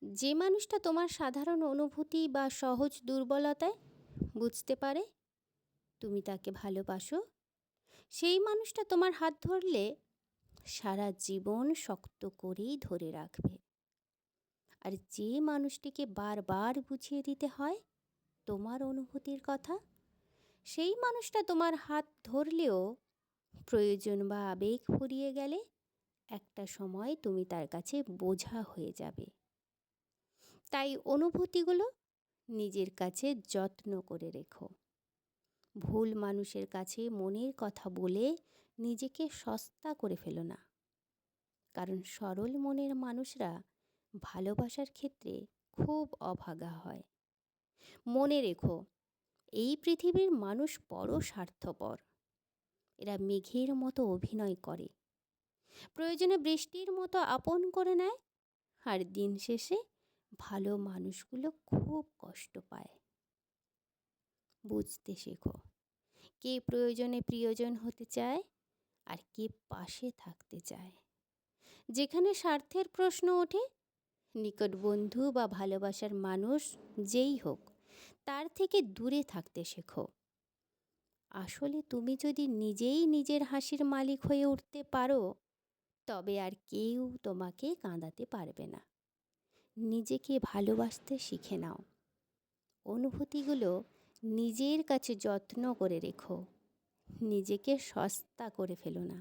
যে মানুষটা তোমার সাধারণ অনুভূতি বা সহজ দুর্বলতায় বুঝতে পারে তুমি তাকে ভালোবাসো, সেই মানুষটা তোমার হাত ধরলে সারা জীবন শক্ত করেই ধরে রাখবে। আর যে মানুষটিকে বারবার বুঝিয়ে দিতে হয় তোমার অনুভূতির কথা, সেই মানুষটা তোমার হাত ধরলেও প্রয়োজন বা আবেগ ফুরিয়ে গেলে একটা সময় তুমি তার কাছে বোঝা হয়ে যাবে। তাই অনুভূতিগুলো নিজের কাছে যত্ন করে রেখো। ভুল মানুষের কাছে মনের কথা বলে নিজেকে সস্তা করে ফেলো না, কারণ সরল মনের মানুষরা ভালোবাসার ক্ষেত্রে খুব অভাগা হয়। মনে রেখো, এই পৃথিবীর মানুষ বড় স্বার্থপর। এরা মেঘের মতো অভিনয় করে, প্রয়োজনে বৃষ্টির মতো আপন করে নেয়, আর দিন শেষে ভালো মানুষগুলো খুব কষ্ট পায়। বুঝতে শেখো, কে প্রয়োজনে প্রিয়জন হতে চায় আর কে পাশে থাকতে চায়। যেখানে স্বার্থের প্রশ্ন ওঠে, নিকট বন্ধু বা ভালোবাসার মানুষ যেই হোক তার থেকে দূরে থাকতে শেখো। আসলে তুমি যদি নিজেই নিজের হাসির মালিক হয়ে উঠতে পারো, তবে আর কেউ তোমাকে কাঁদাতে পারবে না। নিজেকে ভালোবাসতে শিখে নাও। অনুভূতিগুলো নিজের কাছে যত্ন করে রেখো। নিজেকে সস্তা করে ফেলো না।